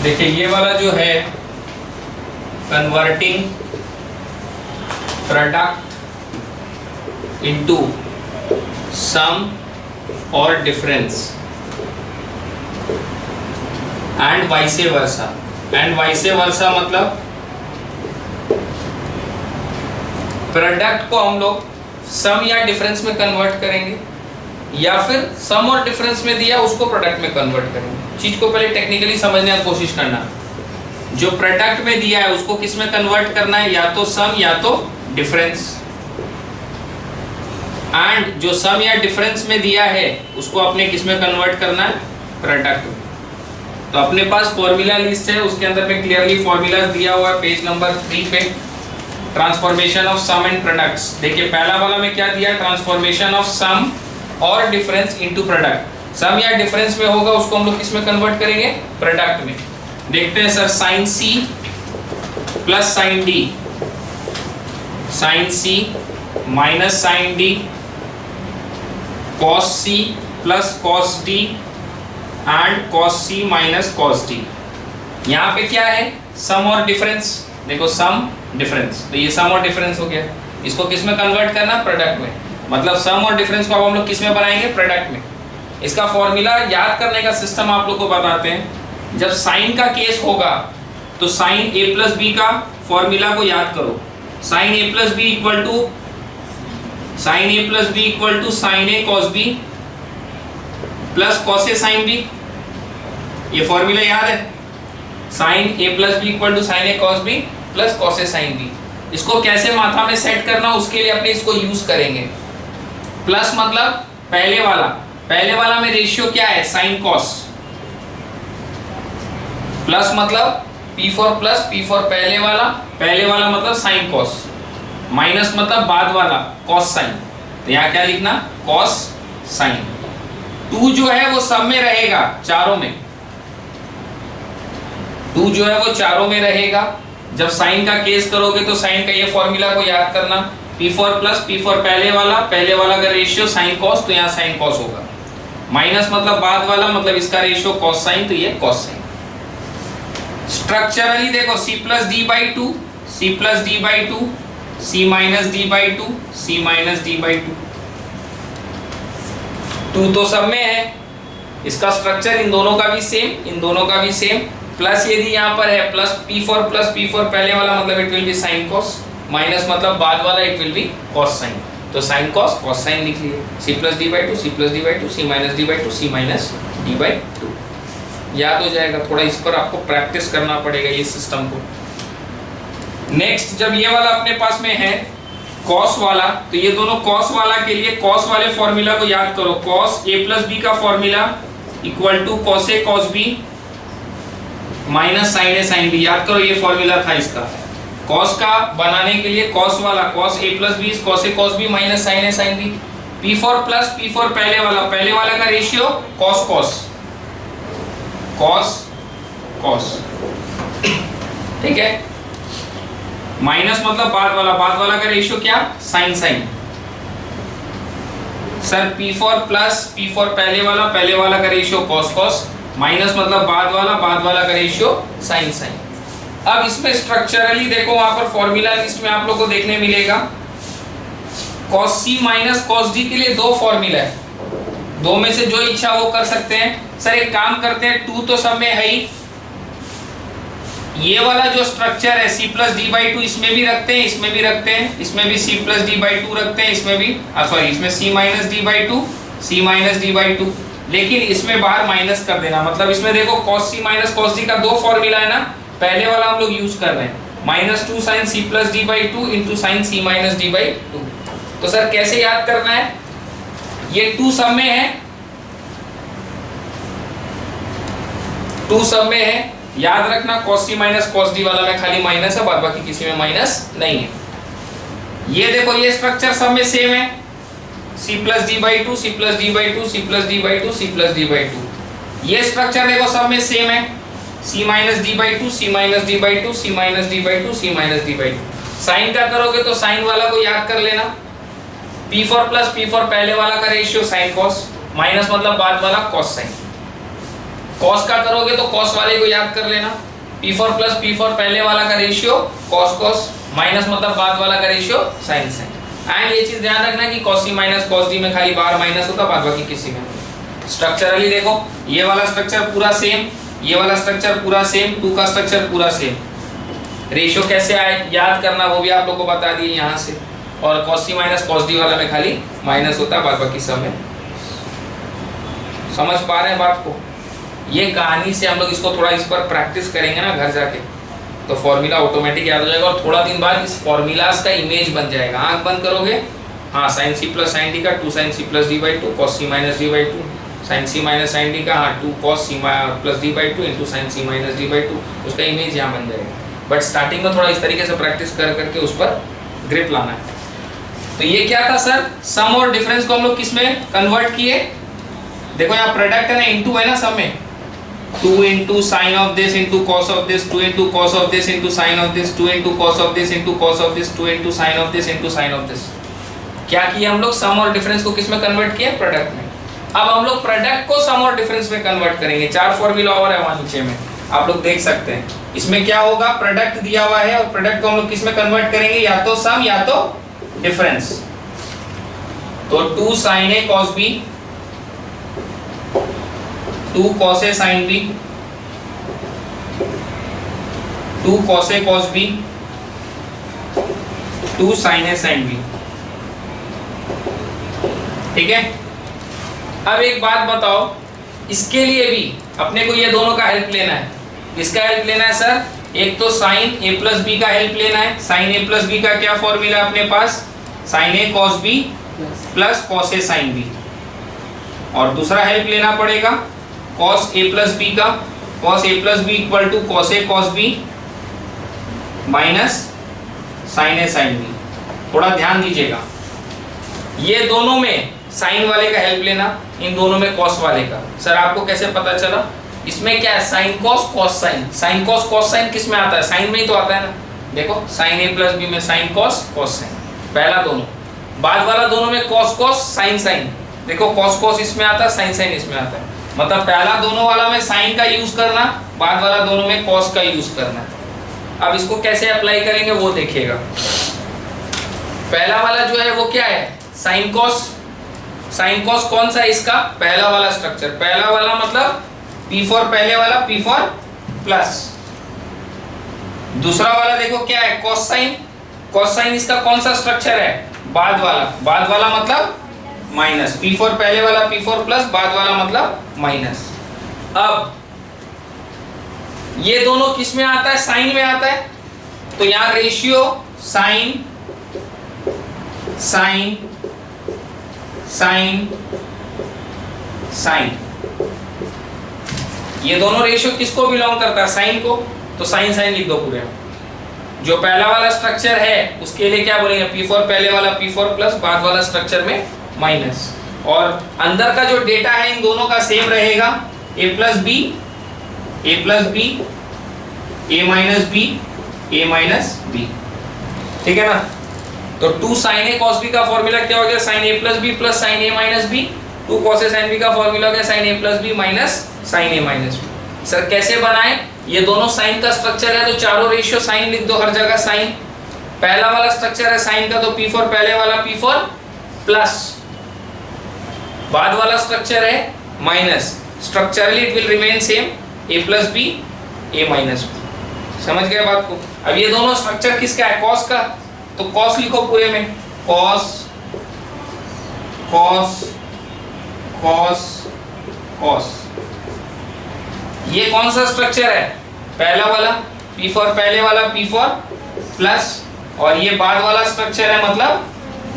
देखिए ये वाला जो है कन्वर्टिंग प्रोडक्ट इनटू सम और difference and vice versa. And vice वर्सा मतलब प्रोडक्ट को हम लोग सम या डिफरेंस में कन्वर्ट करेंगे या फिर सम और डिफरेंस में दिया उसको प्रोडक्ट में कन्वर्ट करेंगे। चीज को पहले टेक्निकली समझने की कोशिश करना। जो प्रोडक्ट में दिया है उसको किस में कन्वर्ट करना है, या तो सम या तो डिफरेंस। एंड जो सम या डिफरेंस में दिया है उसको अपने किस में कन्वर्ट करना है, प्रोडक्ट में। तो अपने पास फॉर्मूला लिस्ट है, उसके अंदर में क्लियरली फॉर्मूला दिया हुआ है पेज नंबर 3 पे। Transformation of sum and products. देखिए पहला वाला में क्या दिया, ट्रांसफॉर्मेशन ऑफ सम और डिफरेंस इनटू प्रोडक्ट। सम या डिफरेंस में होगा उसको हम लोग किस में कन्वर्ट करेंगे, प्रोडक्ट में। देखते हैं sir, sine C plus sine D, sine C minus sign D, cos C plus cos D and cos C minus cos D. यहाँ पे क्या है, सम और डिफरेंस। देखो सम डिफरेंस, तो ये सम और डिफरेंस हो गया। इसको किस में कन्वर्ट करना, प्रोडक्ट में। मतलब सम और डिफरेंस को अब हम लोग किस में बनाएंगे, प्रोडक्ट में। इसका फॉर्मूला याद करने का सिस्टम आप लोग को बताते हैं। जब साइन का केस होगा तो साइन ए प्लस बी का फॉर्मूला को याद करो। Sine A plus B equal to sine A plus B equal to sine A cos B plus cos A sine B. ये फॉर्मूला याद है, sine A plus B equal to sine A cos B plus cos A sine B. इसको कैसे माथा में set करना उसके लिए अपने इसको यूज करेंगे। प्लस मतलब पहले वाला में रेशियो क्या है, साइन कॉस। प्लस मतलब P for plus, P for पहले वाला मतलब साइन कॉस। माइनस मतलब बाद वाला, कॉस साइन। तो यहाँ क्या लिखना, कॉस साइन। 2 जो है वो सब में रहेगा, चारों में। 2 जो है वो चारों में रहेगा। जब साइन का केस करोगे तो साइन का ये फॉर्मूला को याद करना, P for plus, P for पहले वाला का रेशियो साइन कॉस, तो यहाँ साइन कॉस होगा। माइनस मतलब बाद वाला, मतलब इसका रेशियो कॉस साइन, तो ये कॉस साइन। स्ट्रक्चरली देखो C plus D by two, C plus D by two, C minus D by two, C minus D by to. 2 तो सब में है, इसका स्ट्रक्चर इन दोनों का भी सेम। प्लस यदि यहाँ पर है प्लस P फॉर पहले वाला मतलब it will be sine cos, minus मतलब बाद वाला it will be cos sine. तो साइन कॉस कॉस साइन लिख लिए। C plus D by two, C plus D by two, C minus D by two, C minus D by to. याद हो जाएगा, थोड़ा इस पर आपको प्रैक्टिस करना पड़ेगा ये सिस्टम को। नेक्स्ट, जब ये वाला अपने पास में है कॉस वाला, तो ये दोनों कॉस वाला के लिए कॉस वाले फॉर्मूला को याद करो। कॉस ए प्लस बी का formula equal to cos A cos B minus sine A sine B. याद करो ये फॉर्मूला था इसका। कॉस का बनाने के लिए कॉस वाला, cos A plus B cos A cos B minus sine A sine B. P for plus, P for पहले वाला का रेशियो कॉस कॉस, ठीक है। माइनस मतलब बाद वाला का रेशियो क्या, sine sine. Sir P for plus, P for पहले वाला का रेशियो कॉस, माइनस मतलब बाद वाला का रेशियो साइन साइन। अब इसमें स्ट्रक्चरली देखो, वहां पर फॉर्मूला लिस्ट में आप लोगों को देखने मिलेगा cos c minus cos d के लिए 2 फॉर्मूला है। 2 में से जो इच्छा वो कर सकते हैं। सर एक काम करते हैं, 2 तो सब में है ही, ये वाला जो स्ट्रक्चर है C plus D by to, इसमें भी रखते हैं, इसमें भी रखते हैं, इसमें भी C plus D by to रखते हैं, इसमें भी इसमें C minus D by two, C minus D by to. लेकिन इसमें बाहर माइनस कर देना, मतलब इसमें देखो cos c minus cos d का 2 फॉर्मूला है ना। पहले वाला हम लोग यूज कर रहे हैं, minus 2 sine C plus D by two into sine C minus D by two. तो सर कैसे याद करना है, ये 2 सब में है, 2 सब में है। याद रखना cos c minus cos d वाला में खाली माइनस है, बाद बाकी किसी में माइनस नहीं है। ये देखो ये स्ट्रक्चर सब में सेम है, C plus D by two, C plus D by two, C plus D by two, C plus D by two. ये स्ट्रक्चर देखो सब में सेम है, C minus D by two, C minus D by two, C minus D by two, C minus D by two. Sine का करोगे तो sign वाला को याद कर लेना, P for plus, P for पहले वाला का रेशियो साइन कॉस, माइनस मतलब बाद वाला कॉस साइन। कॉस का करोगे तो कॉस वाले को याद कर लेना, P4 प्लस P4 पहले वाला का रेशियो कॉस कॉस, माइनस मतलब बाद वाला का रेशियो साइन साइन। एंड ये चीज ध्यान रखना कि cos C minus cos D में खाली बार माइनस होता, बाद बाकी किसी में नहीं। स्ट्रक्चरली देखो ये वाला स्ट्रक्चर पूरा सेम, ये वाला स्ट्रक्चर पूरा सेम, 2 का स्ट्रक्चर पूरा सेम। रेशियो कैसे आए याद करना वो भी आप लोगों को बता दिए यहाँ से। और cos C minus cos D वाला में खाली माइनस होता, बाद बाकी सब में। समझ पा रहे हैं बात को? ये कहानी से हम लोग इसको थोड़ा इस पर प्रैक्टिस करेंगे ना घर जाके, तो फॉर्मूला ऑटोमेटिक याद हो जाएगा और थोड़ा दिन बाद इस फॉर्मूलाज का इमेज बन जाएगा। आंख बंद करोगे, हाँ sin C plus sin D का 2 sin C plus D by 2 cos C minus D by 2 sin C minus sin D का हाँ 2 cos C plus D by 2 into sin C minus D by 2, उसका image यहाँ बन जाएगा। But starting में थोड़ा इस तरीके से प्रैक्टिस कर करके उस पर ग्रिप लाना है। तो ये क्या था सर, सम और डिफरेंस को हम लोग किस में कन्वर्ट किए? देखो यहाँ प्रोडक्ट है ना, इनटू है ना सब में, 2 into sin of this into cos of this, 2 into cos of this into sin of this, 2 into cos of this into cos of this, 2 into sin of this into sin of this। क्या किया हम लोग, सम और difference को किस में convert किया? Product में। अब हम लोग प्रोडक्ट को सम और डिफरेंस में कन्वर्ट करेंगे। 4 फॉर्मूला और है वहां नीचे में, आप लोग देख सकते हैं। इसमें क्या होगा, प्रोडक्ट दिया हुआ है और प्रोडक्ट को हम लोग किस में कन्वर्ट करेंगे, या तो सम या तो डिफरेंस। तो 2 sin A cos B, 2 cos A sin B, 2 cos A cos B, 2 sin A sin B। ठीक है। अब एक बात बताओ, इसके लिए भी अपने को ये दोनों का हेल्प लेना है। किसका हेल्प लेना है सर? एक तो sin A प्लस B का हेल्प लेना है। sin A प्लस B का क्या फॉर्मूला अपने पास, sin A cos B plus cos A sin B। और दूसरा हेल्प लेना पड़ेगा cos A प्लस B का, cos A plus B equal to cos A cos B minus sin A sin B। थोड़ा ध्यान दीजिएगा, ये दोनों में साइन वाले का हेल्प लेना, इन दोनों में cos वाले का। सर आपको कैसे पता चला? इसमें क्या है, sin cos cos sin, sin cos cos sin किस में आता है? साइन में ही तो आता है ना। देखो sin A प्लस B में sin cos cos sin, पहला दोनों। बाद वाला दोनों में cos cos sin sin, देखो cos cos इसमें आता है, sin sin इसमें आता है। मतलब पहला दोनों वाला में sin का यूज करना, बाद वाला दोनों में cos का यूज करना। अब इसको कैसे अप्लाई करेंगे वो देखिएगा। पहला वाला जो है वो क्या है, sin cos। sin cos कौन सा है इसका, पहला वाला स्ट्रक्चर। पहला वाला मतलब P4 पहले वाला P4 प्लस। दूसरा वाला देखो क्या है, cos sin। cos sin इसका कौन सा स्ट्रक्चर है, बाद वाला। बाद वाला मतलब माइनस, P4 पहले वाला P4 प्लस, बाद वाला मतलब माइनस। अब ये दोनों किस में आता है, साइन में आता है। तो यहां ratio sine sine sine sine, ये दोनों रेशियो किसको बिलोंग करता है, साइन को। तो साइन साइन लिख दो पूरे में। जो पहला वाला स्ट्रक्चर है उसके लिए क्या बोलेंगे, P4 पहले वाला P4 प्लस, बाद वाला स्ट्रक्चर में माइनस। और अंदर का जो डेटा है इन दोनों का सेम रहेगा, A plus B, A plus B, A minus B, A minus B. ठीक है ना। तो 2 sin A cos B का फॉर्मूला क्या हो गया, sin A plus B plus sin A minus B. 2 cos A sin B का फॉर्मूला हो गया sin A plus B minus sin A minus B. Sir कैसे बनाए, ये दोनों साइन का स्ट्रक्चर है तो चारों रेशियो साइन लिख दो हर जगह साइन। पहला वाला स्ट्रक्चर है साइन का तो P4 पहले वाला P4 प्लस, बाद वाला स्ट्रक्चर है minus. Structurally it will remain same, A plus B, A minus B. समझ गए बात को। अब ये दोनों स्ट्रक्चर किसका है, कॉस का। तो कॉस लिखो पूरे में, कॉस कॉस कॉस कॉस। ये कौन सा स्ट्रक्चर है, पहला वाला P4 पहले वाला P4 प्लस, और ये बाद वाला स्ट्रक्चर है मतलब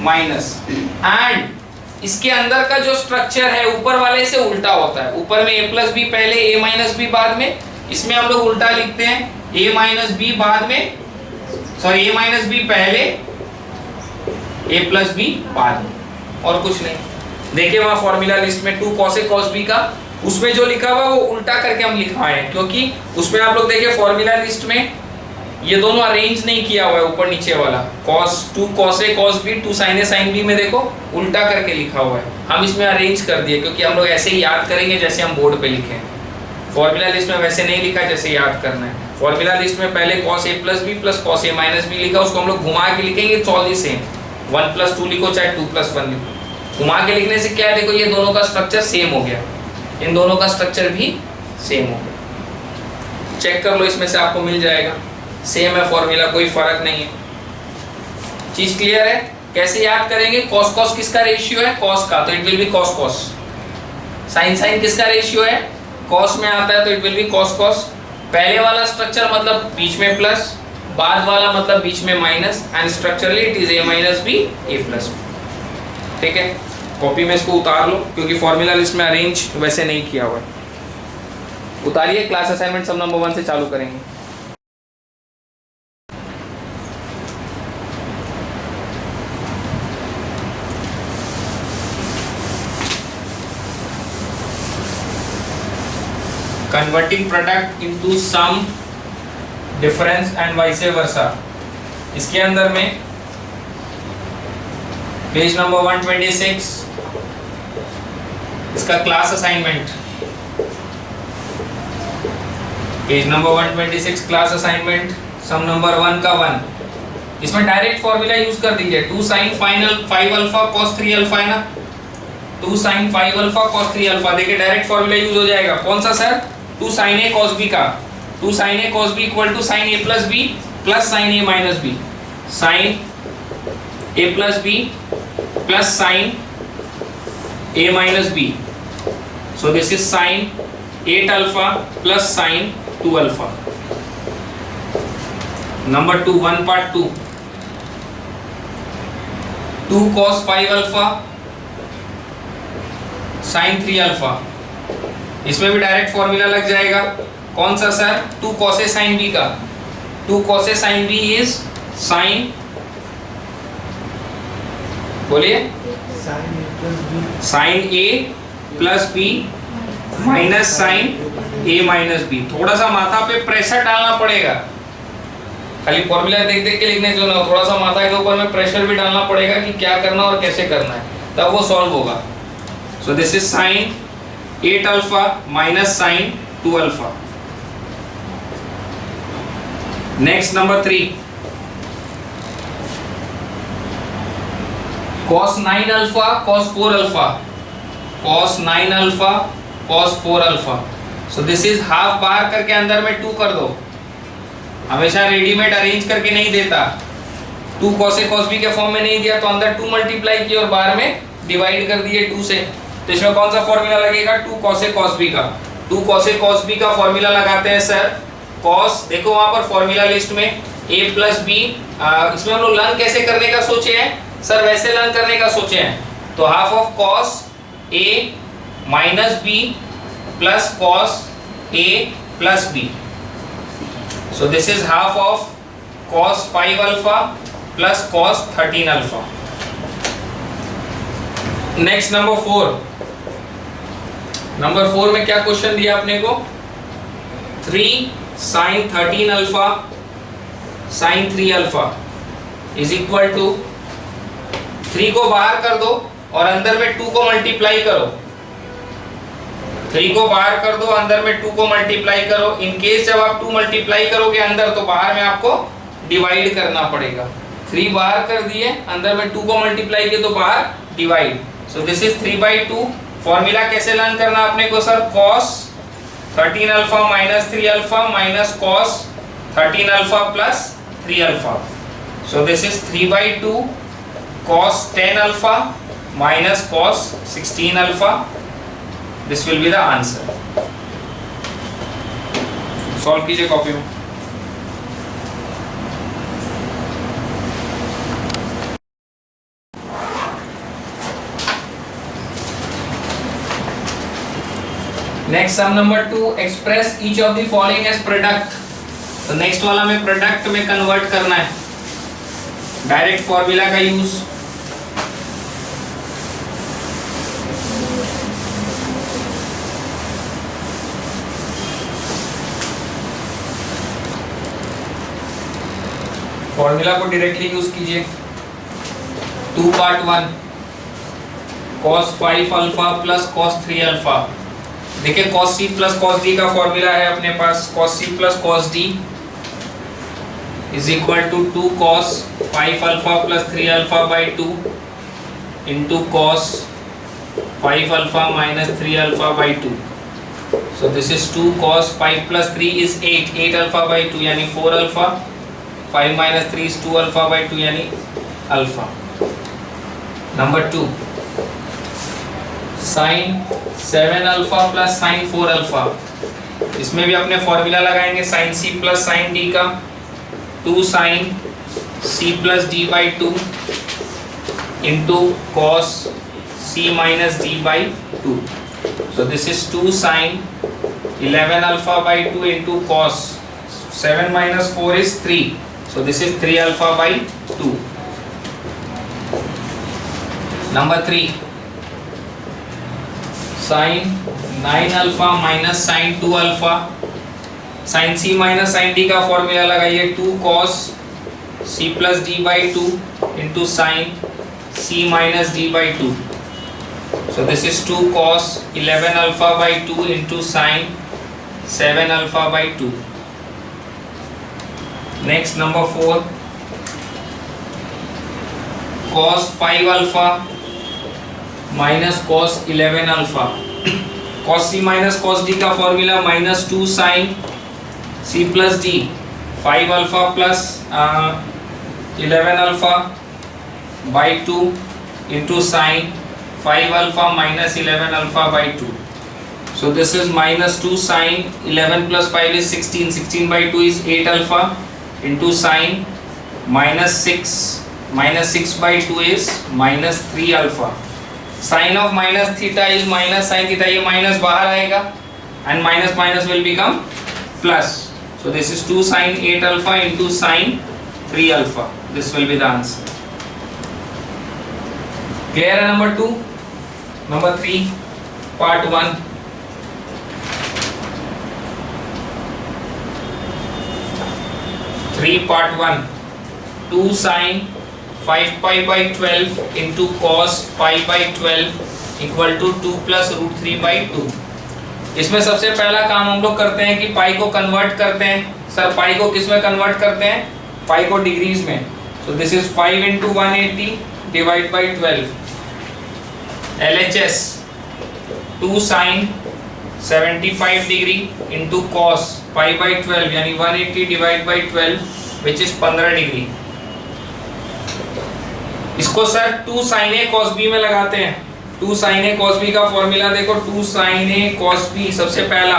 माइनस। एंड इसके अंदर का जो स्ट्रक्चर है ऊपर वाले से उल्टा होता है। ऊपर में A प्लस बी पहले, A माइनस बी बाद में। इसमें हम लोग उल्टा लिखते हैं, A माइनस बी बाद में, सॉरी A माइनस बी पहले, A प्लस बी बाद में, और कुछ नहीं। देखिए वहां फॉर्मूला लिस्ट में 2 cos A cos B का, उसमें जो लिखा हुआ वो उल्टा करके हम लिखवाए हैं, क्योंकि उसमें आप लोग देखिए फॉर्मूला लिस्ट में ये दोनों अरेंज नहीं किया हुआ है, ऊपर नीचे वाला2 cos A cos B, 2 sin A sin B में देखो उल्टा करके लिखा हुआ है। हम इसमें अरेंज कर दिए क्योंकि हम लोग ऐसे ही याद करेंगे जैसे हम बोर्ड पे लिखे हैं। फॉर्मूला लिस्ट में वैसे नहीं लिखा जैसे याद करना है। फॉर्मूला लिस्ट में पहले cos a plus B plus cos a minus B लिखा, उसको हम लोग घुमा के लिखेंगे, it's all the same. 1 plus 2 लिखो चाहे 2 प्लस 1 लिखो, घुमा के लिखने से क्या है, देखो ये दोनों का स्ट्रक्चर सेम हो गया, इन दोनों का स्ट्रक्चर भी सेम हो गया। चेक कर लो, इसमें से आपको मिल जाएगा, सेम है फॉर्मूला, कोई फर्क नहीं है। चीज क्लियर है? कैसे याद करेंगे? cos cos किसका रेशियो है? cos का, तो it will be cos cos। sin sin किसका रेशियो है? cos में आता है, तो it will be cos cos। पहले वाला स्ट्रक्चर मतलब बीच में प्लस, बाद वाला मतलब बीच में minus, and structurally it is a minus b a plus b। ठीक है, कॉपी में इसको उतार लो, क्योंकि फॉर्मूला लिस्ट में अरेंज वैसे नहीं किया हुआ है। उतारिए, क्लास असाइनमेंट सब नंबर 1 से चालू करेंगे। Converting product into sum, difference and vice versa. इसके अंदर में पेज नंबर 126, इसका class assignment, page number 126 class assignment, sum number 1 का 1। इसमें डायरेक्ट फॉर्मूला यूज कर दीजिए, 2 sin 5 अल्फा cos 3 अल्फा है ना, 2 sin 5 अल्फा cos 3 अल्फा, देखिए डायरेक्ट फॉर्मूला यूज हो जाएगा। कौन सा sir? 2 sin a cos b का, 2 sin a cos b equal to sin a plus b plus sin a minus b, sin a plus b plus sin a minus b। So this is sin 8 alpha plus sin 2 alpha. Number 2, 1 part 2, 2 cos 5 alpha sin 3 alpha. इसमें भी direct formula लग जाएगा। कौन सा sir? 2 cos a sin b का, 2 cos a sin b is sin, बोलिए, sin a plus b minus sin a minus b। थोड़ा सा माथा पे प्रेशर डालना पड़ेगा, खाली फॉर्मूला देख देख के लिखने जो ना, थोड़ा सा माथा के ऊपर में प्रेशर भी डालना पड़ेगा कि क्या करना और कैसे करना है, तब वो सॉल्व होगा। So this is sin 8 alpha minus sin 2 alpha. Next number 3, cos 9 alpha cos 4 alpha, cos 9 alpha cos 4 alpha. So this is half बार करके अंदर में 2 कर दो, हमेशा रेडीमेड अरेंज करके नहीं देता, 2 cos a cos b के फॉर्म में नहीं दिया तो अंदर 2 मल्टीप्लाई किए और बाहर में डिवाइड कर दिए 2 से। तो इसमें कौन सा फॉर्मूला लगेगा? 2 cos a cos b का, 2 cos a cos b का फॉर्मूला लगाते हैं सर। cos, देखो वहां पर फॉर्मूला लिस्ट में a प्लस b, इसमें हम लोग लर्न कैसे करने का सोचे हैं सर? वैसे लर्न करने का सोचे हैं, तो half of cos a minus b plus cos a plus b। So this is half of cos 5 alpha plus cos 13 alpha. Next number 4, number 4 में क्या क्वेश्चन दिया अपने को? 3 sin 13 alpha sin 3 alpha is equal to, 3 को बाहर कर दो और अंदर में 2 को मल्टीप्लाई करो, 3 को बाहर कर दो, अंदर में 2 को मल्टीप्लाई करो। इन केस जब आप 2 मल्टीप्लाई करोगे अंदर, तो बाहर में आपको डिवाइड करना पड़ेगा। 3 बाहर कर दिए, अंदर में 2 को मल्टीप्लाई किए तो बाहर divide. So this is 3/2। Formula कैसे लर्न करना आपने को sir? cos 13 alpha minus 3 alpha minus cos 13 alpha plus 3 alpha. So this is 3/2 cos 10 alpha minus cos 16 alpha. This will be the answer. Solve कीजिए copy में। Next sum number 2, express each of the following as product. तो next वाला में product में convert करना है, direct formula का use. Formula को डायरेक्टली यूज कीजिए। 2/1 cos 5 alpha plus cos 3 alpha देखिए cos c plus cos d का फॉर्मूला है अपने पास, cos c plus cos d is equal to 2 cos 5 alpha plus 3 alpha by 2 into cos 5 alpha minus 3 alpha by 2. So this is 2 cos 5 plus 3 is 8 alpha by 2 यानी 4 alpha, 5 minus 3 is 2 alpha by 2 यानी alpha. Number 2 sin 7 alpha plus sin 4 alpha, इसमें भी अपने formula लगाएंगे sin c plus sin d का, 2 sin c plus d by 2 into cos c minus d by 2. So this is 2 sin 11 alpha by 2 into cos 7 minus 4 is 3. So this is 3 alpha by 2. Number 3 sin 9 alpha minus sin 2 alpha. sin c minus sin d का formula लगाइए, 2 cos c plus d by 2 into sin c minus d by 2. So this is 2 cos 11 alpha by 2 into sin 7 alpha by 2. Next number 4 cos 5 alpha minus cos 11 alpha. cos c minus cos d का formula minus 2 sin c plus d 5 alpha plus 11 alpha by 2 into sin 5 alpha minus 11 alpha by 2. So this is minus 2 sin 11 plus 5 is 16. 16 by 2 is 8 alpha into sin minus 6 by 2 is minus 3 alpha. Sin of minus theta is minus sin theta, ये minus बाहर आएगा and minus minus will become plus. So this is 2 sin 8 alpha into sin 3 alpha. This will be the answer. Clear है number 2? Number 3 part 1. Part 1 2 sin 5 pi by 12 into cos pi by 12 equal to 2 plus root 3 by 2. इसमें सबसे पहला काम हम लोग करते हैं कि पाई को कन्वर्ट करते हैं. सर पाई को किस में कन्वर्ट करते हैं? पाई को डिग्रीज में. सो this is 5 into 180 divide by 12. LHS 2 sin 75 degree into cos pi by 12 यानी 180 divide by 12 which is 15 degree. इसको sir 2 sin A cos B में लगाते हैं. 2 sin A cos B का फॉर्मूला देखो, 2 sin A cos B सबसे पहला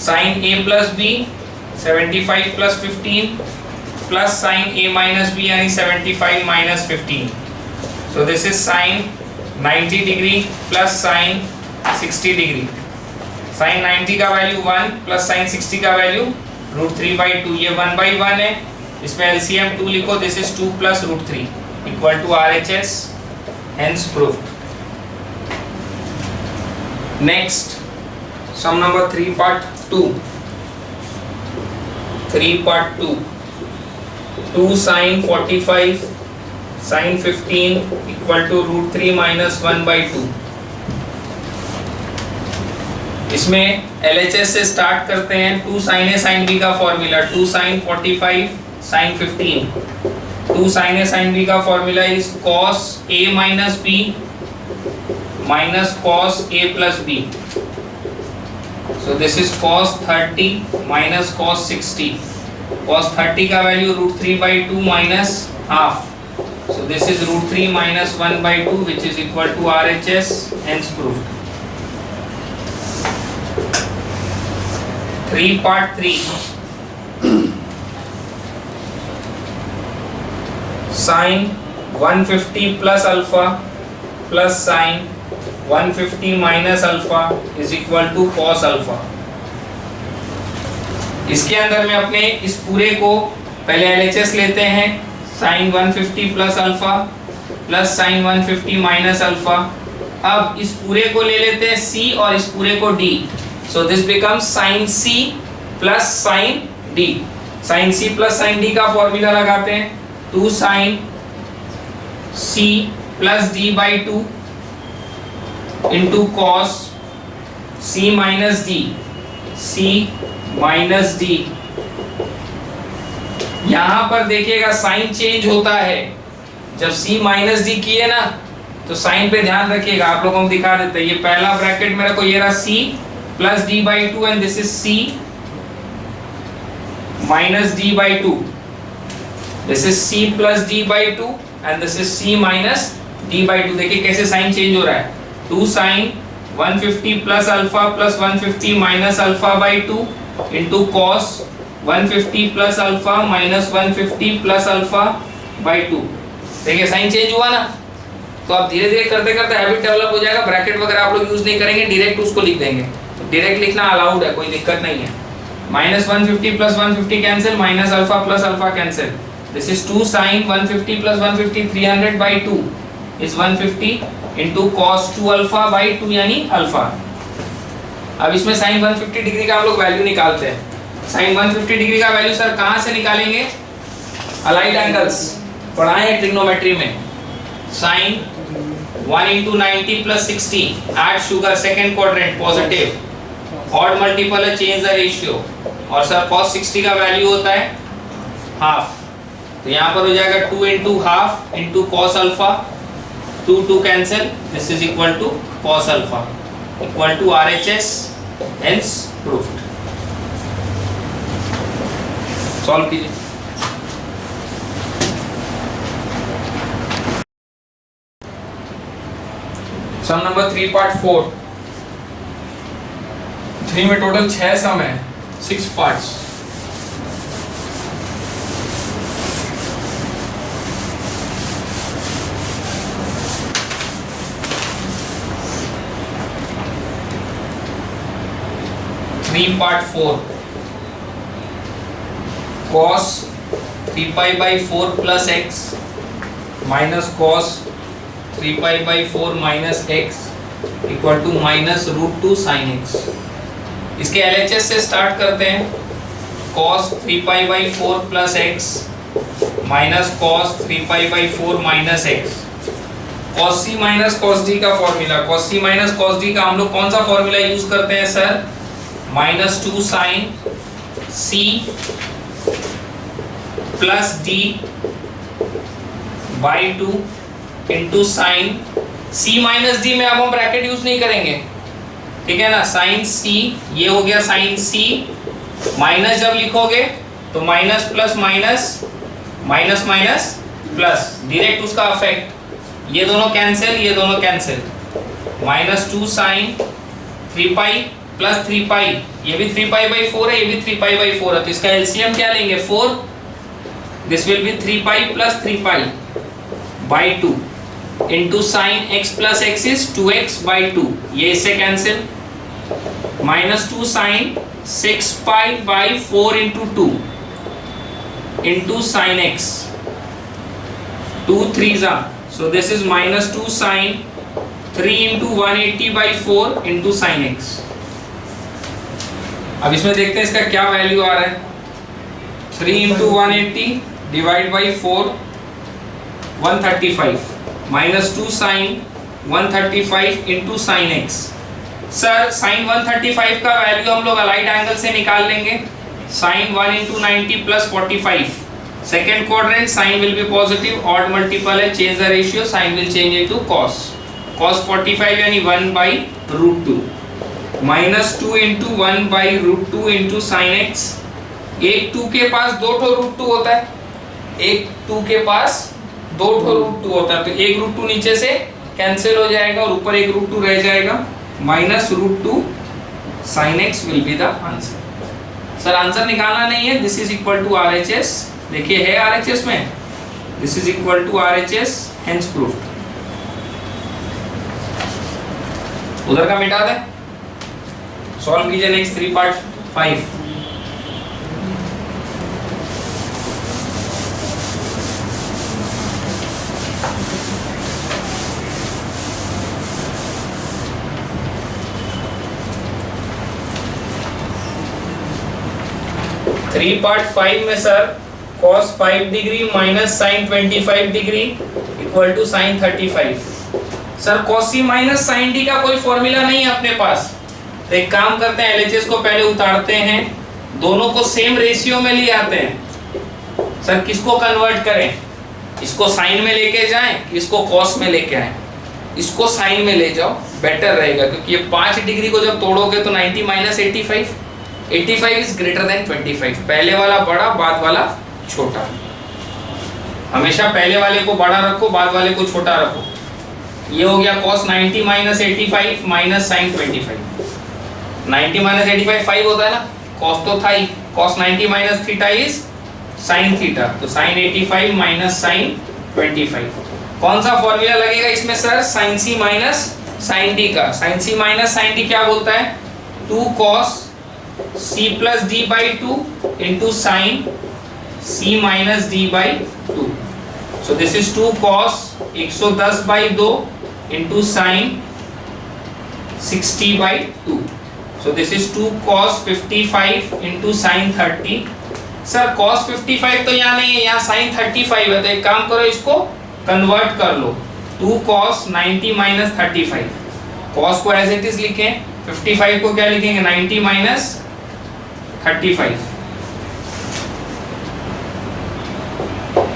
sin A plus B 75 plus 15 plus sin A minus B यानी 75 minus 15. So this is sin 90 degree plus sin 60 degree. sin 90 का value 1 plus sin 60 का value √3 by 2. ये 1 by 1 है, इसमें LCM 2 लिखो. This is 2 plus √3 equal to RHS, hence proved. Next sum number 3 part 2. 3 part 2 2 sin 45 sin 15 equal to √3 minus 1 by 2. इसमें LHS से start करते हैं. 2 sin A sin B का formula, 2 sin 45 sin 15. 2 sin A sin B का formula is cos A minus B minus cos A plus B. So this is cos 30 minus cos 60. cos 30 का value √3 by 2 minus half. So this is √3 minus 1 by 2 which is equal to RHS, hence proved. 3 part 3 sin 150 plus alpha plus sin 150 minus alpha is equal to cos alpha. इसके अंदर में अपने इस पूरे को पहले LHS लेते हैं. sin 150 plus alpha plus sin 150 minus alpha. अब इस पूरे को ले लेते हैं C और इस पूरे को D. So this becomes sin C plus sin D. sin C plus sin D का फॉर्मूला लगाते हैं. 2 sin C plus D by 2 into cos C minus D, C minus D. यहां पर देखिएगा साइन चेंज होता है जब C माइनस डी किए ना, तो साइन पे ध्यान रखिएगा। आप लोगों को दिखा देते हैं, ये पहला ब्रैकेट मेरे को ये रहा C plus D by two and this is C minus D by two, this is C plus D by two and this is C minus D by two. देखिए कैसे साइन चेंज हो रहा है, 2 sine 150 plus alpha plus 150 minus alpha by two into cos 150 plus alpha minus 150 plus alpha by two. देखिए sign change हुआ ना, तो आप धीरे धीरे करते करते हैबिट डेवलप हो जाएगा। ब्रैकेट वगैरह आप लोग यूज नहीं करेंगे, डायरेक्ट उसको लिख देंगे। डायरेक्ट लिखना अलाउड है, कोई दिक्कत नहीं है। Minus 150 plus 150 cancel, minus alpha plus alpha cancel. This is 2 sine 150 plus 150 300 by 2 is 150 into cos 2 alpha by 2 यानी अल्फा। अब इसमें साइन 150 डिग्री का हम लोग वैल्यू निकालते हैं। साइन 150 डिग्री का वैल्यू सर कहाँ से निकालेंगे? अलाइड एंगल्स पढ़ाए हैं ट्रिग्नोमेट्री में। Sine 1 into 90 plus 60, add sugar second quadrant positive, odd multiple है change the ratio, और सर cos 60 का वैल्यू होता है हाफ, तो यहाँ पर हो जाएगा 2 into half into cos alpha, 2 cancel, this is equal to cos alpha equal to RHS, hence proved। Solve कीजिए। सम नंबर 3 पार्ट 4। 3 में टोटल 6 सम है, 6 parts. Part 4 cos 3 pi by 4 plus x minus cos 3 pi by 4 minus x equal to minus root 2 sine x. इसके LHS से start करते हैं। cos 3 pi by 4 plus x minus cos 3 pi by 4 minus x. cos c minus cos d का formula, cos c minus cos d का हम लोग कौन सा फॉर्मूला यूज करते हैं sir? Minus 2 sine c plus d by 2 into sine c minus d में अब हम ब्रैकेट यूज नहीं करेंगे, ठीक है ना। साइन c ये हो गया साइन c, माइनस जब लिखोगे तो minus plus minus minus minus plus, direct उसका अफेक्ट, ये दोनों कैंसिल ये दोनों cancel. Minus 2 sine 3 pi plus 3 pi, ये भी 3 पाई बाई 4 है, ये भी 3 पाई बाई 4 है, तो इसका एलसीएम क्या लेंगे? 4। This will be 3 pi plus 3 pi by 2 into sine x plus x is 2x by 2, ये इससे cancel. Minus 2 sine 6 pi by 4 into 2 into sine x, 2 3 जा, so this is minus 2 sine 3 into 180 by 4 into sine x। अब इसमें देखते हैं इसका क्या value आ रहा है। 3 into 180 divide by 4 135 minus 2 sine 135 into sine x. Sir sine 135 का वैल्यू हम लोग अलाइड एंगल से निकाल लेंगे। Sine 1 into 90 plus 45, second quadrant sine will be positive, odd multiple है, change the ratio, sine will change into cos. Cos 45 यानी 1 by root 2, minus 2 into 1 by root 2 into sine x. एक 2 के पास 2 ठो root 2 होता है, एक 2 के पास 2 ठो रूट 2 होता है, तो एक रूट 2 नीचे से कैंसिल हो जाएगा और ऊपर एक रूट 2 रह जाएगा, minus root 2 sine x will be the answer. Sir answer निकालना नहीं है, this is equal to RHS, देखिए है RHS में, this is equal to RHS, hence proved. उधर का मिटा दे, सॉल्व कीजिए नेक्स्ट 3 पार्ट 5। पार्ट 5 में sir cos 5 degree minus sine 25 degree equal to sine 35। Sir cos c minus sine d का कोई फॉर्मूला नहीं है अपने पास, तो एक काम करते हैं, LHS को पहले उतारते हैं, दोनों को सेम रेशियो में ले आते हैं। सर किसको कन्वर्ट करें, इसको साइन में लेके जाएं कि इसको कॉस में लेके आए? इसको साइन में ले जाओ, बेटर रहेगा, क्योंकि ये 5 डिग्री को जब तोड़ोगे तो 90 माइनस 85, 85 इज ग्रेटर देन 25। पहले वाला बड़ा, बाद वाला छोटा। हमेशा पहले वाले को बड़ा रखो, बाद वाले को छोटा रखो। ये हो गया cos 90 minus 85 minus sine 25। 90 minus 85 5 होता है ना, cos तो था ही, cos 90 minus theta is sine theta, तो साइन 85 माइनस साइन 25। कौन सा फॉर्मूला लगेगा इसमें सर? साइन सी माइनस साइन डी का। साइन सी माइनस साइन डी क्या बोलता है? 2 cos c plus D by 2 into sine c minus D by 2। So this is 2 cos 110 by 2 into sign 60 by 2। So this is 2 cos 55 into sine 30। Sir cos 55 तो यहाँ नहीं है, यहाँ साइन 35 है, तो एक काम करो, इसको कन्वर्ट कर लो। 2 cos 90 माइनस 35, cos को एज इट इज लिखें, 55 को क्या लिखेंगे? 90 माइनस 35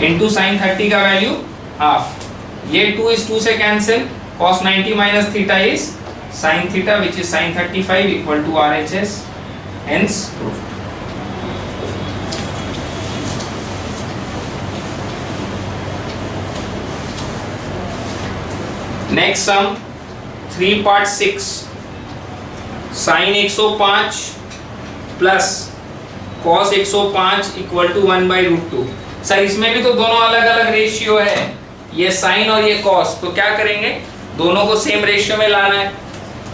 इंटू साइन 30 का वैल्यू हाफ। ये 2 इस 2 से cancel, cos 90 minus theta is sine theta which is sine 35 equal to RHS, hence proof. Next sum 3 part 6, sine 105 plus cos 105 equal to 1/√2। Sir इसमें भी तो दोनों अलग अलग रेशियो है, ये साइन और ये cos, तो क्या करेंगे? दोनों को सेम रेशियो में लाना है।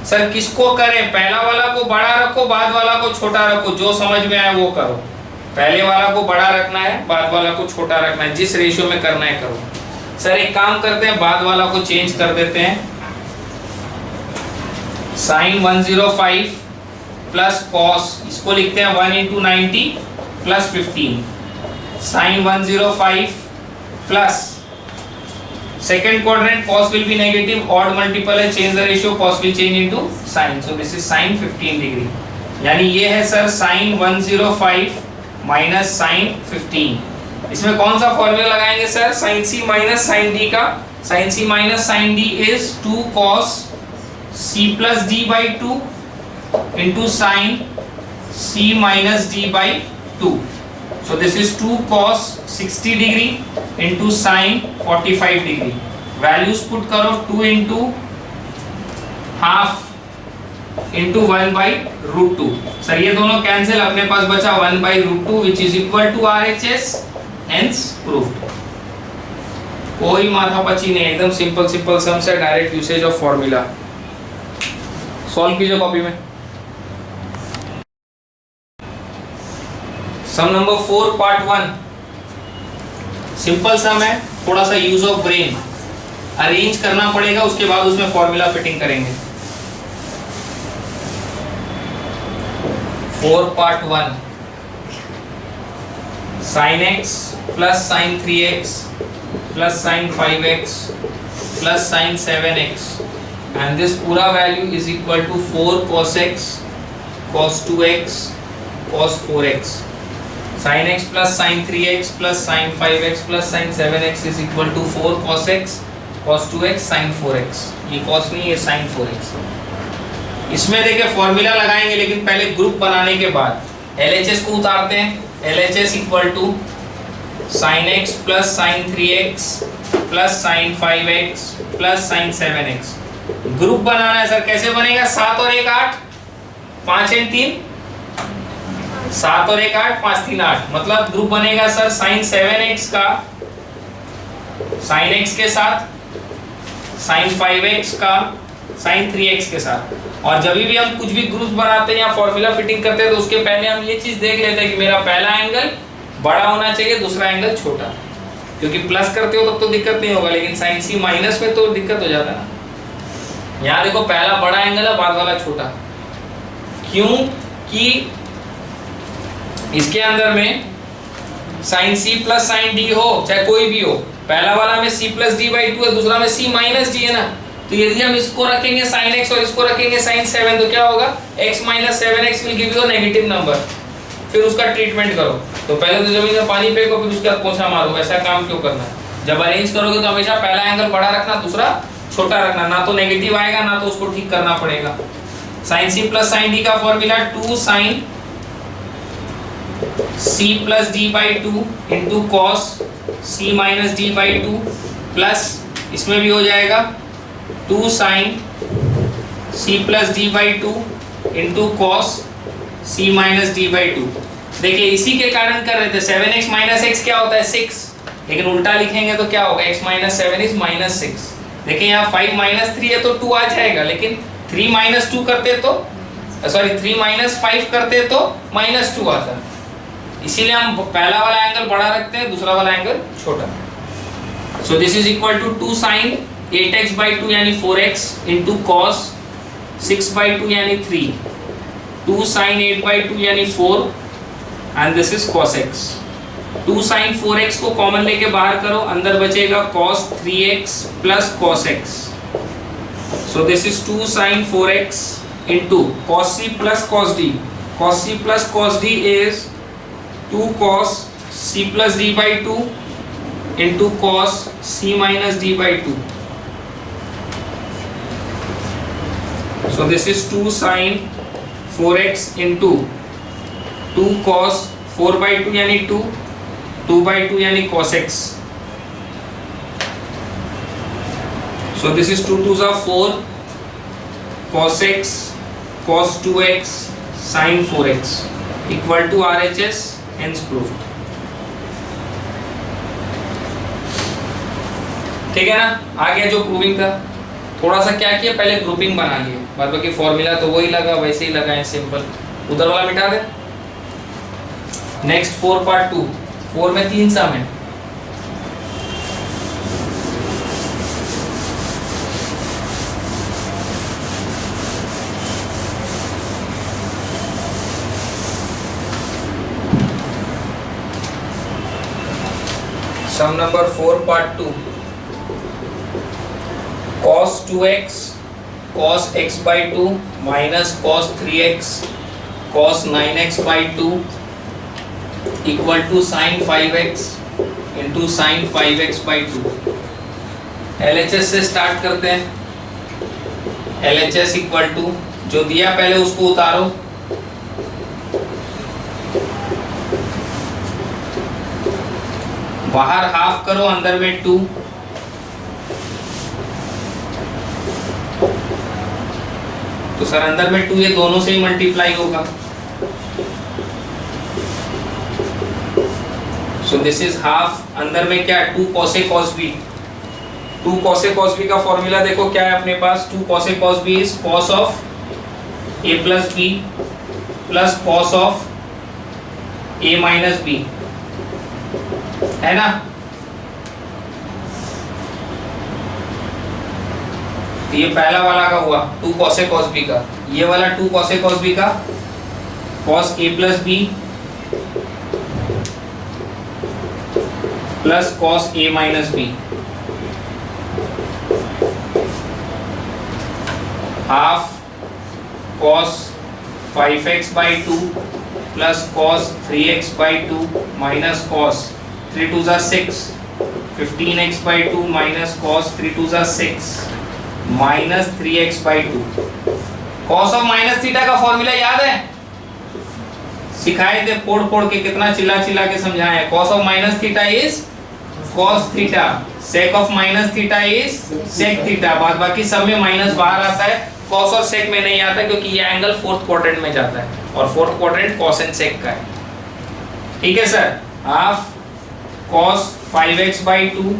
सर किसको करें? पहला वाला को बड़ा रखो, बाद वाला को छोटा रखो, जो समझ में आए वो करो। पहले वाला को बड़ा रखना है, बाद वाला को छोटा रखना है, जिस रेशियो में करना है करो। सर एक काम करते हैं, बाद वाला को चेंज कर देते हैं। साइन 105 प्लस cos, इसको लिखते हैं 1 into 90 plus 15। Sine 105 plus second quadrant, cos will be negative, odd multiple है, change the ratio, cos will change into sin, so this is sin 15 degree. यानी ये है सर साइन 105 माइनस साइन 15। इसमें कौन सा फॉर्मूला लगाएंगे सर? साइन सी minus sign d का। Sign C minus sign d is 2 cos c plus D by 2 into sine c minus D by 2। So this is 2 cos 60 degree into sine 45 degree. Values put करो, 2 into half into 1/√2। Sir ये दोनों cancel, अपने पास बचा 1/√2 which is equal to RHS, hence proved. कोई माथापच्ची नहीं, एकदम सिंपल सिंपल सम्स है, direct usage of formula. Solve कीजिए कॉपी में। Sum number 4 part 1, simple sum है, थोड़ा सा यूज ऑफ ब्रेन अरेंज करना पड़ेगा, उसके बाद उसमें फॉर्मूला फिटिंग करेंगे। 4 part 1, sin x plus sin 3x plus sin 5x plus sin 7x and this पूरा value is equal to 4 cos x cos 2x cos 4x। sin x plus sin 3x plus sin 5x plus sin 7x is equal to 4 cos x cos 2x sin 4x। ये cos नहीं, ये sin 4x। इसमें देखिए formula लगाएंगे, लेकिन पहले group बनाने के बाद LHS को उतारते हैं। LHS equal to sin x plus sin 3x plus sin 5x plus sin 7x। Group बनाना है सर, कैसे बनेगा? 7 और 1 8, 5 और 3 7 और 1 8, 5 3 8, मतलब ग्रुप बनेगा सर sin 7x का sin x के साथ, sin 5x का sin 3x के साथ। और जब भी हम कुछ भी ग्रुप बनाते हैं या फॉर्मूला फिटिंग करते हैं तो उसके पहले हम ये चीज देख लेते हैं कि मेरा पहला एंगल बड़ा होना चाहिए, दूसरा एंगल छोटा, क्योंकि प्लस करते हो तब तो दिक्कत नहीं होगा, लेकिन साइन सी माइनस में तो दिक्कत हो जाता है ना। यहाँ देखो पहला बड़ा एंगल है, बाद वाला छोटा, क्योंकि इसके अंदर में साइन सी प्लस साइन डी हो, चाहे कोई भी हो, पहला वाला में c प्लस डी बाई 2 है, दूसरा में c माइनस डी है ना, तो तो यदि हम इसको रखेंगे sin x और इसको रखेंगे sin 7 तो क्या होगा, x - 7x will give you a negative number. फिर उसका ट्रीटमेंट करो, तो पहले तो जमीन में पानी फेंको फिर उसके बाद पोछा मारो, ऐसा काम क्यों करना है। जब अरेंज करोगे तो हमेशा पहला एंगल बड़ा रखना, दूसरा छोटा रखना, ना तो नेगेटिव आएगा ना तो उसको ठीक करना पड़ेगा। sin c + sin d का formula 2 sin c + d/2 into cos c - d/2 plus इसमें भी हो जाएगा 2 sin c + d/2 into cos c - d/2। देखिए इसी के कारण कर रहे थे, 7x - x क्या होता है 6, लेकिन उल्टा लिखेंगे तो क्या होगा, x - 7 is -6। देखिए यहाँ 5 - 3 है तो 2 आ जाएगा, लेकिन 3 - 2 करते तो सॉरी 3 - 5 करते तो -2 आता। इसीलिए हम पहला वाला एंगल बड़ा रखते हैं, दूसरा वाला एंगल छोटा। So this is equal to 2 sin 8x/2 यानी 4x into cos 6/2 यानी 3, 2 sin 8/2 यानी 4 and this is cos x। 2 sin 4x को कॉमन लेके बाहर करो, अंदर बचेगा cos 3x plus cos x। So this is 2 sin 4x into cos c plus cos d। cos c plus cos d is 2 cos c plus d/2 into cos c minus d/2। So this is 2 sin 4x into 2 cos 4/2 यानी 2, 2/2 यानी cos x। So this is 2 2s are 4 cos x cos 2x sin 4x equal to RHS, hence proved। ठीक है ना, आ गया जो proving था। थोड़ा सा क्या किया, पहले ग्रुपिंग बना लिए, बाद बाकी फॉर्मूला तो वही लगा, वैसे ही लगा है सिंपल। उधर वाला मिटा दे। नेक्स्ट 4 पार्ट 2, 4 में 3 सम है। सम number 4 part 2, cos 2x cos x/2 minus cos 3x cos 9x/2 equal to sin 5x into sin 5x/2। LHS से स्टार्ट करते हैं। LHS इक्वल टू जो दिया पहले उसको उतारो, बाहर हाफ करो, अंदर में 2, तो सर अंदर में 2 ये दोनों से ही मल्टीप्लाई होगा। सो दिस इज हाफ, अंदर में क्या 2 cos a cos b। 2 cos a cos b का फॉर्मूला देखो क्या है अपने पास, 2 cos a cos b is cos of a plus b plus cos of a minus b, है ना। तो ये पहला वाला का हुआ 2 cos a cos b का, ये वाला 2 cos a cos b का cos a plus b plus cos a minus b, half cos 5x/2 plus cos 3x/2 minus cos 3 2s are 6, 15x/2 minus cos 3 2s are 6 minus 3x/2। cos of minus theta का formula याद है, सिखाए थे फोड़ फोड़ के, कितना चिल्ला चिल्ला के समझाए। cos of minus theta is cos theta, sec of minus theta is sec theta, बाद बाकी सब में माइनस बाहर आता है, cos और sec में नहीं आता क्योंकि ये एंगल फोर्थ क्वाड्रेंट में जाता है और fourth quadrant cos and sec का है। ठीक है sir, half cos 5x/2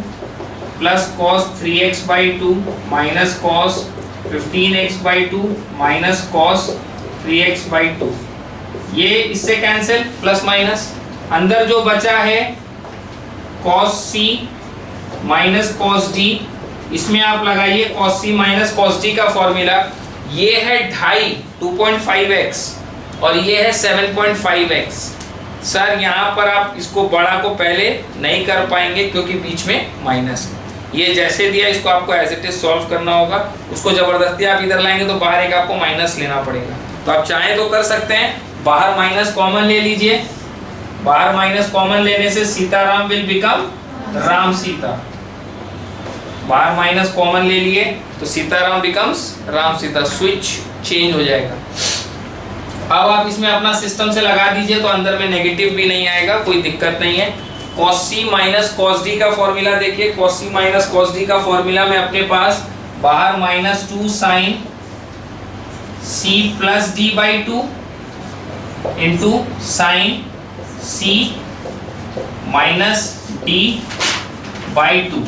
plus cos 3x/2 minus cos 15x/2 minus cos 3x/2, ये इससे कैंसिल, प्लस माइनस, अंदर जो बचा है cos c minus cos d, इसमें आप लगाइए cos c minus cos d का फॉर्मूला। ये है 2.5x और ये है 7.5x। सर यहाँ पर आप इसको बड़ा को पहले नहीं कर पाएंगे क्योंकि बीच में माइनस है, ये जैसे दिया इसको आपको एज इट इज सॉल्व करना होगा। उसको जबरदस्ती आप इधर लाएंगे तो बाहर एक आपको माइनस लेना पड़ेगा। तो आप चाहें तो कर सकते हैं, बाहर माइनस कॉमन ले लीजिए। बाहर माइनस कॉमन लेने से सीताराम विल बिकम राम सीता। बाहर माइनस कॉमन ले लिए तो Sitaram becomes Ram Sita, switch change हो जाएगा। अब आप इसमें अपना सिस्टम से लगा दीजिए तो अंदर में नेगेटिव भी नहीं आएगा, कोई दिक्कत नहीं है। cos c minus cos d का फॉर्मूला देखिए, cos c minus cos d का फॉर्मूला में अपने पास बाहर -2 sin c plus d by 2 into sine c minus d by 2।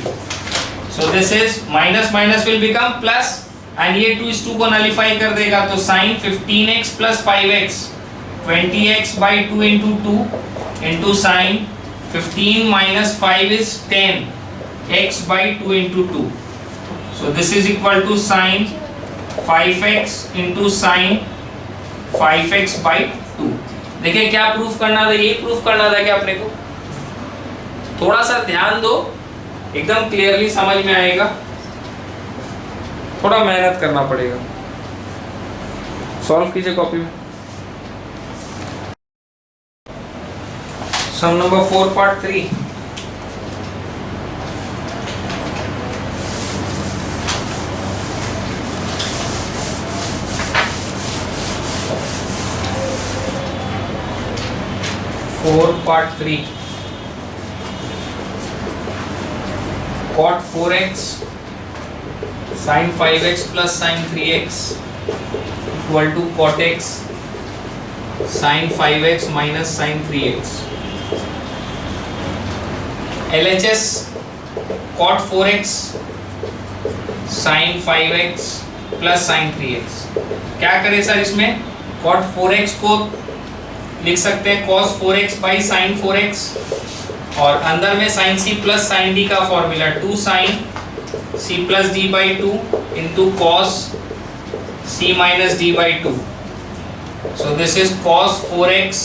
So this is minus minus will become plus, and ये 2 इस 2 को नलिफाई कर देगा तो sine 15x plus 5x 20x by 2 into 2 into sine 15 minus 5 is 10 x by 2 into 2. So this is equal to sin 5x into sin 5x by 2. देखिए क्या proof करना था, ये प्रूफ करना था कि अपने को थोड़ा सा ध्यान दो, एकदम क्लियरली समझ में आएगा। थोड़ा मेहनत करना पड़ेगा। सॉल्व कीजिए कॉपी में। Sum number 4 part 3. Part 3. Cot 4x sin 5x plus sin 3x equal to cot x sin 5x minus sin 3x. LHS cot 4x sin 5x plus sin 3x। क्या करें सर, इसमें cot 4x को लिख सकते हैं cos 4x by sin 4x, और अंदर में sin c plus sin d का formula 2 sin c plus d by 2 into cos c minus d by 2। So this is cos 4x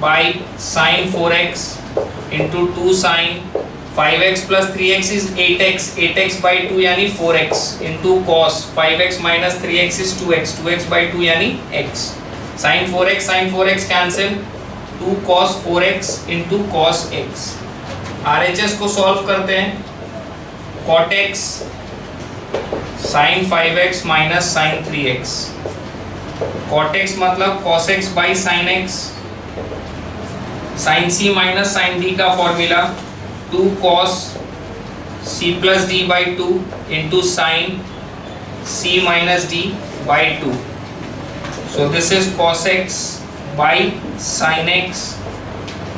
by sin 4x into 2 sin 5x plus 3x is 8x, 8x by 2 यानी 4x into cos 5x minus 3x is 2x, 2x by 2 यानी x, sin 4x cancel, 2 cos 4x into cos x। RHS को solve करते हैं, cot x sin 5x minus sin 3x, cot x मतलब cos x by sin x, sin c minus sin d का formula 2 cos c plus d by 2 into sine c minus d by 2। So this is cos x by sin x,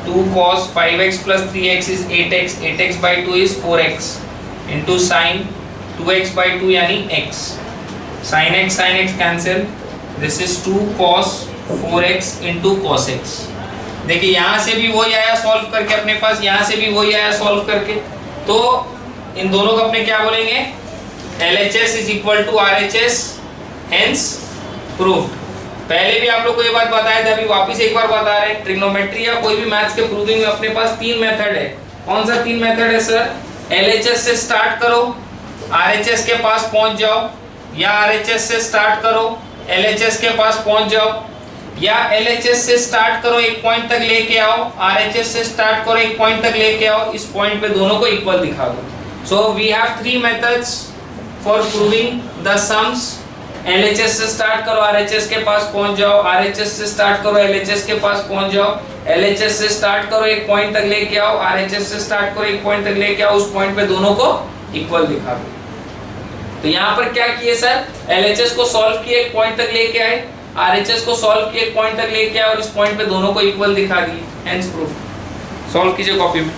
2 cos 5x plus 3x is 8x, 8x by 2 is 4x into sine 2x by 2 यानी x, sin x cancel, this is 2 cos 4x into cos x। देखिए यहाँ से भी वही आया solve करके अपने पास, यहाँ से भी वही आया सॉल्व करके, तो इन दोनों को अपने क्या बोलेंगे, LHS is equal to RHS, hence proved. पहले भी आप लोग को ये बात बताया था, अभी वापस एक बार बता रहे हैं। ट्रिग्नोमेट्री या कोई भी मैथ्स के प्रूविंग में अपने पास 3 मेथड है। कौन सा 3 मेथड है सर? LHS से स्टार्ट करो, RHS के पास पहुंच जाओ, या RHS से स्टार्ट करो, LHS के पास पहुंच जाओ, या LHS से स्टार्ट करो एक पॉइंट तक लेके आओ, RHS से स्टार्ट करो एक पॉइंट तक लेके आओ, इस पॉइंट पे दोनों को इक्वल दिखा दो। So we have 3 methods for proving the sums. LHS से स्टार्ट करो, RHS के पास पहुंच जाओ, RHS से स्टार्ट करो, LHS के पास पहुंच जाओ, LHS से स्टार्ट करो एक पॉइंट तक लेके आओ, RHS से स्टार्ट करो एक पॉइंट तक लेके आओ, उस पॉइंट पे दोनों को इक्वल दिखा दो। तो यहाँ पर क्या किए सर, LHS को सॉल्व किए एक पॉइंट तक लेके आए, RHS को सॉल्व किए एक पॉइंट तक लेके आए और इस पॉइंट पे दोनों को इक्वल दिखा दिए, हेंस प्रूफ। सॉल्व कीजिए कॉपी में।